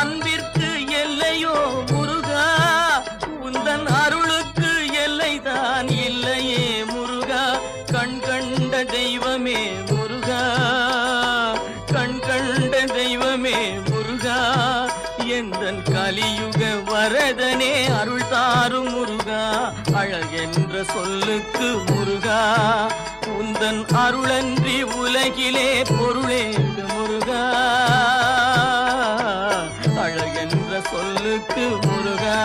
அன்பிற்கு எல்லையோ முருகா, உந்தன் அருளுக்கு எல்லைதான் இல்லையே முருகா. கண் கண்ட தெய்வமே முருகா, கண் கண்ட தெய்வமே முருகா, எந்தன் கலியுக வரதனே அருள் தாரும் முருகா. அழகென்ற சொல்லுக்கு முருகா, உந்தன் அருளன்றி உலகிலே பொருளேது முருகா. அழகென்ற சொல்லுக்கு முருகா.